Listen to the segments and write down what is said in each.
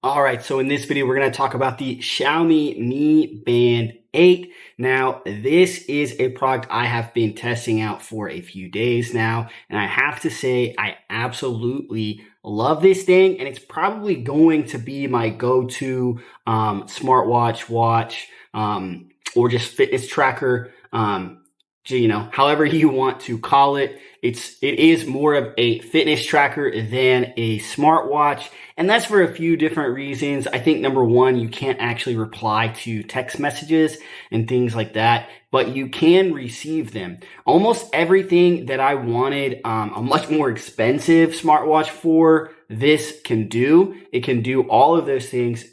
All right, so in this video, we're going to talk about the Xiaomi Mi Band 8. Now, this is a product I have been testing out for a few days now, and I have to say I absolutely love this thing, and it's probably going to be my go-to smartwatch watch or just fitness tracker. However you want to call it. It is more of a fitness tracker than a smartwatch, and that's for a few different reasons. I think number one, you can't actually reply to text messages and things like that, but you can receive them. Almost everything that I wanted a much more expensive smartwatch for, this can do. It can do all of those things.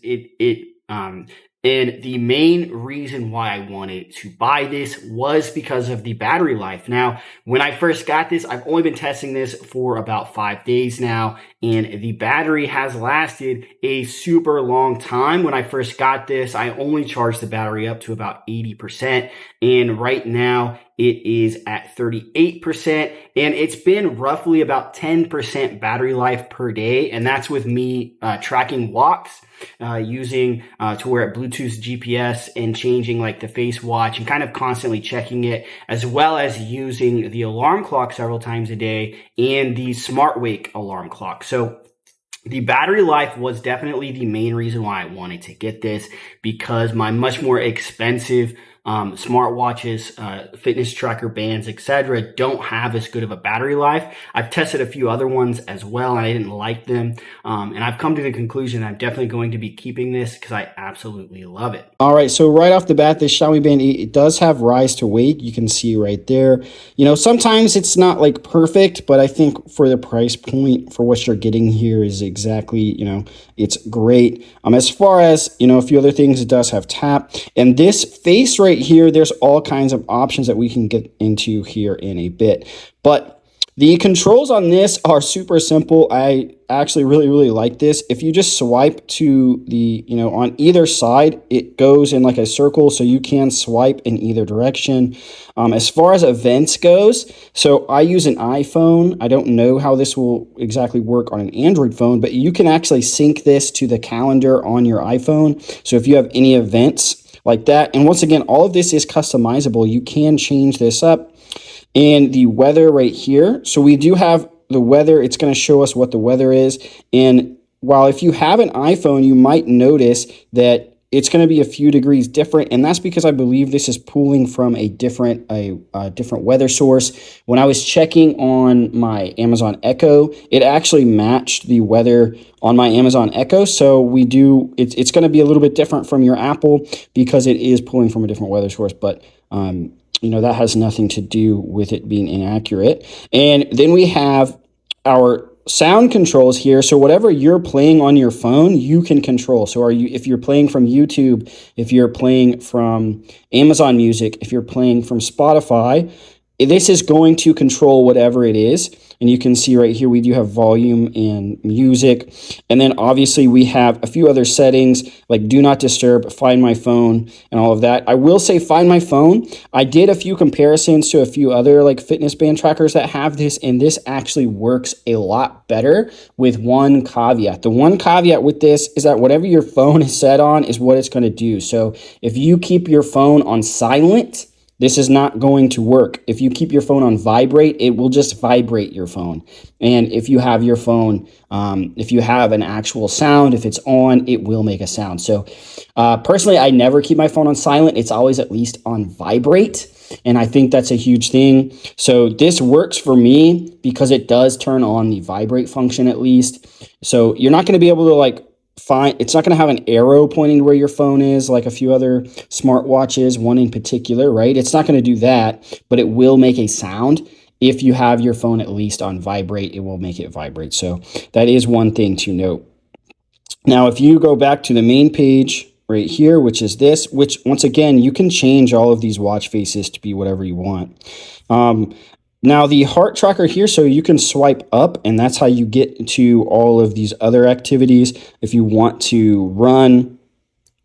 And the main reason why I wanted to buy this was because of the battery life. Now, when I first got this, I've only been testing this for about 5 days now, and the battery has lasted a super long time. When I first got this, I only charged the battery up to about 80%, and right now it is at 38%, and it's been roughly about 10% battery life per day, and that's with me tracking walks, using to where it Bluetooth GPS and changing like the face watch and kind of constantly checking it, as well as using the alarm clock several times a day and the smart wake alarm clock. So the battery life was definitely the main reason why I wanted to get this, because my much more expensive smartwatches, fitness tracker bands, etc., don't have as good of a battery life. I've tested a few other ones as well, and I didn't like them. And I've come to the conclusion I'm definitely going to be keeping this because I absolutely love it. All right, so right off the bat, this Xiaomi Band 8, it does have rise to wake. You can see right there. Sometimes it's not like perfect, but I think for the price point, for what you're getting here is exactly, it's great. As far as, a few other things, it does have tap. And this face right here, there's all kinds of options that we can get into here in a bit. But the controls on this are super simple. I actually really like this. If you just swipe to the, on either side, it goes in like a circle, so you can swipe in either direction. As far as events goes, so I use an iPhone. I don't know how this will exactly work on an Android phone, but you can actually sync this to the calendar on your iPhone. So if you have any events like that, and once again, all of this is customizable. You can change this up. And the weather right here. So we do have the weather. It's going to show us what the weather is. And while if you have an iPhone, you might notice that it's going to be a few degrees different. And that's because I believe this is pulling from a different weather source. When I was checking on my Amazon Echo, it actually matched the weather on my Amazon Echo. So it's going to be a little bit different from your Apple because it is pulling from a different weather source. But, that has nothing to do with it being inaccurate. And then we have our sound controls here. So whatever you're playing on your phone, you can control. So if you're playing from YouTube, if you're playing from Amazon Music, if you're playing from Spotify, this is going to control whatever it is. And you can see right here, we do have volume and music. And then obviously we have a few other settings like do not disturb, find my phone, and all of that. I will say find my phone. I did a few comparisons to a few other like fitness band trackers that have this, and this actually works a lot better with one caveat. The one caveat with this is that whatever your phone is set on is what it's going to do. So if you keep your phone on silent, this is not going to work. If you keep your phone on vibrate, it will just vibrate your phone. And if you have your phone, if you have an actual sound, if it's on, it will make a sound. So personally, I never keep my phone on silent. It's always at least on vibrate. And I think that's a huge thing. So this works for me because it does turn on the vibrate function at least. So you're not going to be able to it's not going to have an arrow pointing where your phone is like a few other smartwatches, one in particular, right? It's not going to do that, but it will make a sound. If you have your phone at least on vibrate, it will make it vibrate. So that is one thing to note. Now, if you go back to the main page right here, which is this, which once again, you can change all of these watch faces to be whatever you want. Now the heart tracker here, so you can swipe up, and that's how you get to all of these other activities if you want to run,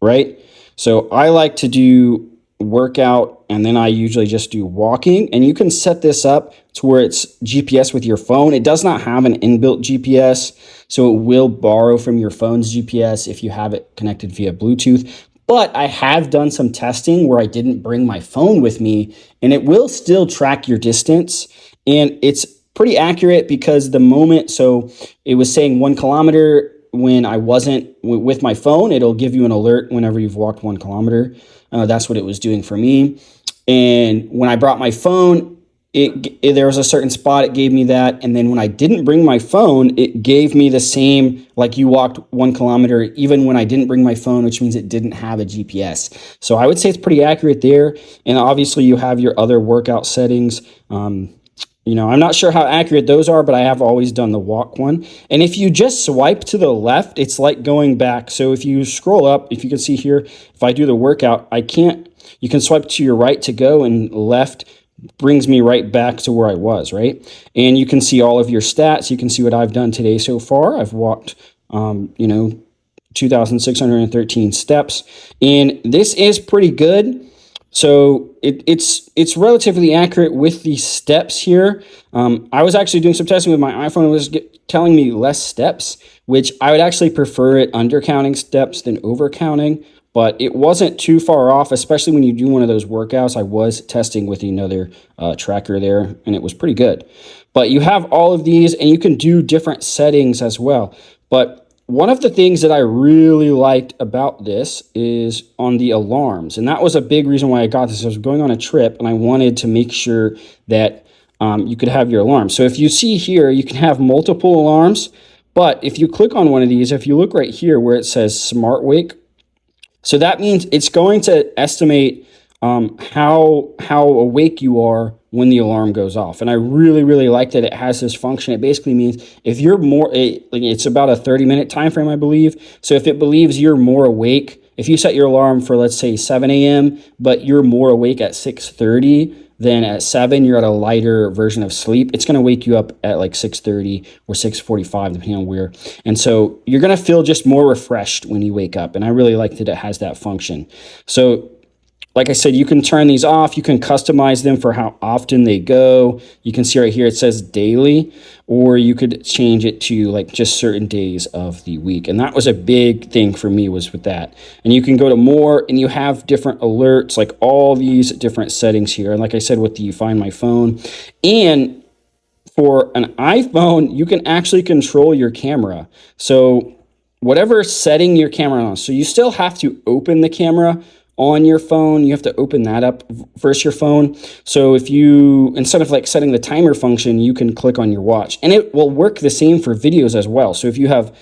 right? So I like to do workout, and then I usually just do walking. And you can set this up to where it's GPS with your phone. It does not have an inbuilt GPS, so it will borrow from your phone's GPS if you have it connected via Bluetooth. But I have done some testing where I didn't bring my phone with me, and it will still track your distance. And it's pretty accurate because the moment, so it was saying 1 kilometer when I wasn't with my phone, it'll give you an alert whenever you've walked 1 kilometer. That's what it was doing for me. And when I brought my phone, there was a certain spot it gave me that. And then when I didn't bring my phone, it gave me the same, like you walked 1 kilometer, even when I didn't bring my phone, which means it didn't have a GPS. So I would say it's pretty accurate there. And obviously you have your other workout settings. I'm not sure how accurate those are, but I have always done the walk one. And if you just swipe to the left, it's like going back. So if you scroll up, if you can see here, if I do the workout, you can swipe to your right to go, and left brings me right back to where I was, right? And you can see all of your stats. You can see what I've done today so far. I've walked, 2,613 steps, and this is pretty good. So it's relatively accurate with the steps here. I was actually doing some testing with my iPhone. It was telling me less steps, which I would actually prefer it undercounting steps than overcounting. But it wasn't too far off, especially when you do one of those workouts. I was testing with another tracker there, and it was pretty good. But you have all of these, and you can do different settings as well. But one of the things that I really liked about this is on the alarms. And that was a big reason why I got this. I was going on a trip, and I wanted to make sure that you could have your alarms. So if you see here, you can have multiple alarms. But if you click on one of these, if you look right here where it says Smart Wake, so that means it's going to estimate how awake you are when the alarm goes off. And I really, really like that it has this function. It basically means if you're it's about a 30-minute time frame, I believe. So if it believes you're more awake, if you set your alarm for, let's say, 7 a.m., but you're more awake at 6:30, then at 7, you're at a lighter version of sleep, it's going to wake you up at like 6:30 or 6:45, depending on where. And so you're going to feel just more refreshed when you wake up. And I really like that it has that function. So like I said, you can turn these off. You can customize them for how often they go. You can see right here, it says daily, or you could change it to like just certain days of the week. And that was a big thing for me, was with that. And you can go to more, and you have different alerts, like all these different settings here. And like I said, with the Find My Phone. And for an iPhone, you can actually control your camera. So whatever setting your camera on, so you still have to open the camera on your phone. You have to open that up versus your phone. So if you, instead of like setting the timer function, you can click on your watch, and it will work the same for videos as well. So if you have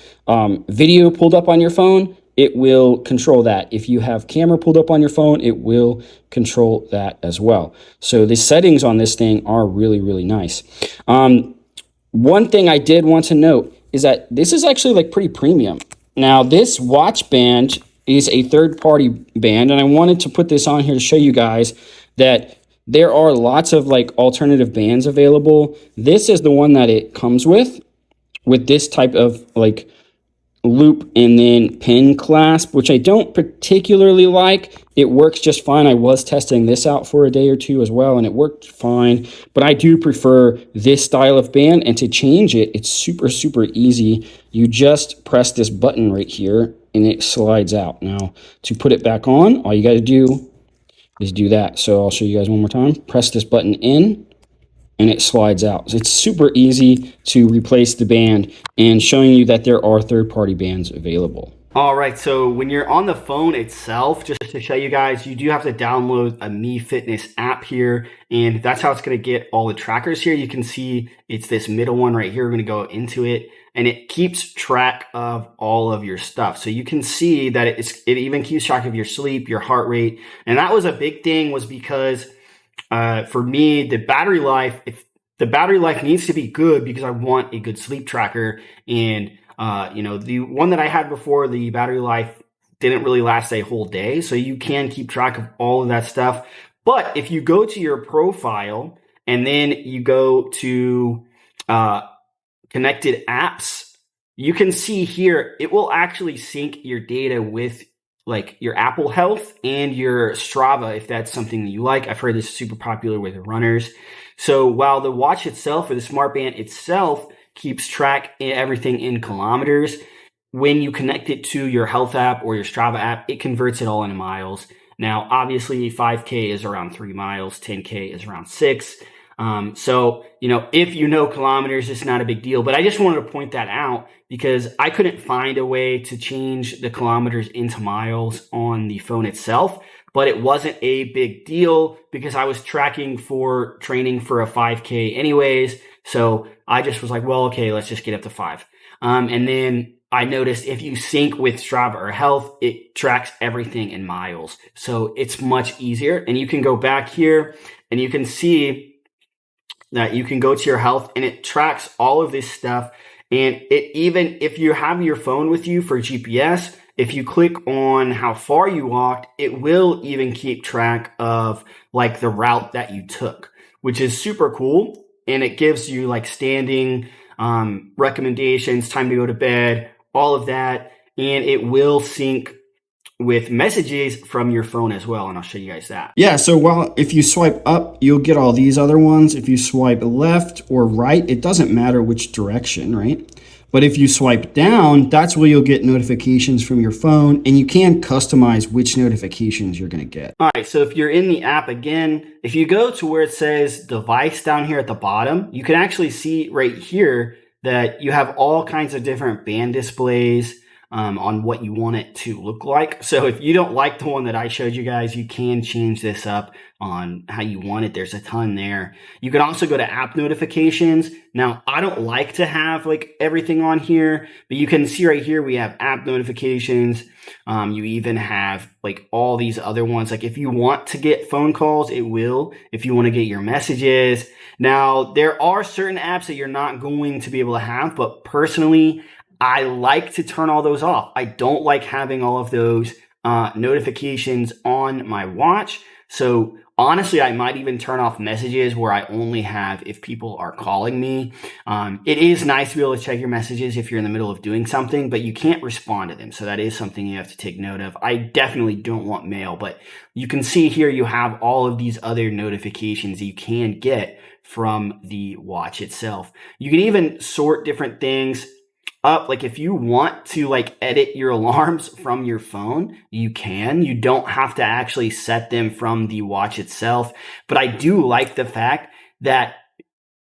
video pulled up on your phone, it will control that. If you have camera pulled up on your phone, it will control that as well. So the settings on this thing are really, really nice. One thing I did want to note is that this is actually like pretty premium. Now this watch band is a third-party band, and I wanted to put this on here to show you guys that there are lots of like alternative bands available. This is the one that it comes with this type of like loop and then pin clasp, which I don't particularly like. It works just fine. I was testing this out for a day or two as well, and it worked fine. But I do prefer this style of band, and to change it, it's super, super easy. You just press this button right here, and it slides out. Now, to put it back on, all you got to do is do that. So I'll show you guys one more time. Press this button in, and it slides out. So it's super easy to replace the band, and showing you that there are third-party bands available. All right, so when you're on the phone itself, just to show you guys, you do have to download a Mi Fitness app here, and that's how it's going to get all the trackers here. You can see it's this middle one right here. We're going to go into it, and it keeps track of all of your stuff. So you can see that it even keeps track of your sleep, your heart rate, and that was a big thing, was because for me, the battery life, if the battery life needs to be good, because I want a good sleep tracker. And the one that I had before, the battery life didn't really last a whole day. So you can keep track of all of that stuff. But if you go to your profile and then you go to connected apps, you can see here, it will actually sync your data with like your Apple Health and your Strava, if that's something that you like. I've heard this is super popular with runners. So while the watch itself or the smart band itself keeps track of everything in kilometers, when you connect it to your health app or your Strava app, it converts it all into miles. Now, obviously, 5K is around 3 miles, 10K is around 6. So, if you know kilometers, it's not a big deal. But I just wanted to point that out because I couldn't find a way to change the kilometers into miles on the phone itself. But it wasn't a big deal because I was tracking for training for a 5K anyways. So I just was like, well, okay, let's just get up to 5. And then I noticed if you sync with Strava or Health, it tracks everything in miles. So it's much easier. And you can go back here and you can see that you can go to your health and it tracks all of this stuff. And it even if you have your phone with you for GPS, if you click on how far you walked, it will even keep track of like the route that you took, which is super cool. And it gives you like standing recommendations, time to go to bed, all of that. And it will sync with messages from your phone as well. And I'll show you guys that. Yeah, so if you swipe up, you'll get all these other ones. If you swipe left or right, it doesn't matter which direction, right? But if you swipe down, that's where you'll get notifications from your phone, and you can customize which notifications you're going to get. All right, so if you're in the app again, if you go to where it says device down here at the bottom, you can actually see right here that you have all kinds of different band displays on what you want it to look like. So if you don't like the one that I showed you guys, you can change this up on how you want it. There's a ton there. You can also go to app notifications. Now, I don't like to have like everything on here, but you can see right here, we have app notifications. You even have like all these other ones. Like if you want to get phone calls, it will. If you want to get your messages. Now, there are certain apps that you're not going to be able to have, but personally, I like to turn all those off. I don't like having all of those notifications on my watch. So honestly, I might even turn off messages where I only have if people are calling me. It is nice to be able to check your messages if you're in the middle of doing something, but you can't respond to them. So that is something you have to take note of. I definitely don't want mail, but you can see here you have all of these other notifications that you can get from the watch itself. You can even sort different things up. Like if you want to like edit your alarms from your phone, you can. You don't have to actually set them from the watch itself. But I do like the fact that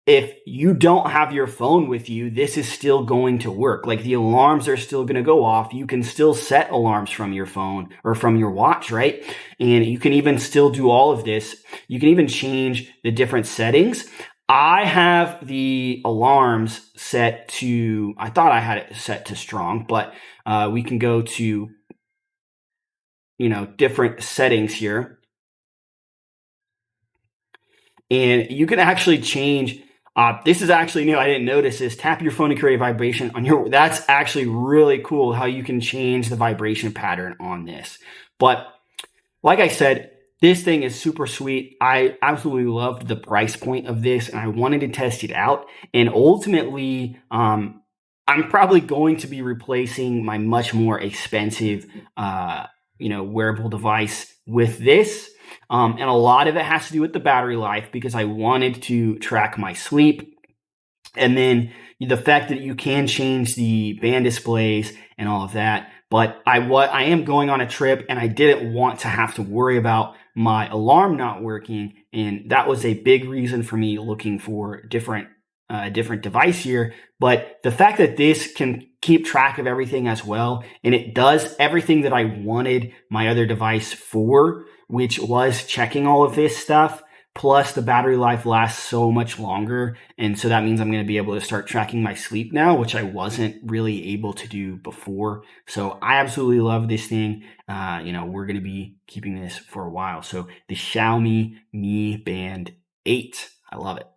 if you don't have your phone with you, this is still going to work. Like the alarms are still going to go off. You can still set alarms from your phone or from your watch, right? And you can even still do all of this. You can even change the different settings. I have the alarms set to, I thought I had it set to strong, but we can go to, different settings here. And you can actually change, this is actually new, I didn't notice this, tap your phone to create a vibration on your, that's actually really cool how you can change the vibration pattern on this. But like I said, this thing is super sweet. I absolutely loved the price point of this and I wanted to test it out. And ultimately, I'm probably going to be replacing my much more expensive, wearable device with this. And a lot of it has to do with the battery life because I wanted to track my sleep. And then the fact that you can change the band displays and all of that. But I am going on a trip and I didn't want to have to worry about my alarm not working. And that was a big reason for me looking for different device here. But the fact that this can keep track of everything as well, and it does everything that I wanted my other device for, which was checking all of this stuff. Plus the battery life lasts so much longer. And so that means I'm going to be able to start tracking my sleep now, which I wasn't really able to do before. So I absolutely love this thing. We're going to be keeping this for a while. So the Xiaomi Mi Band 8, I love it.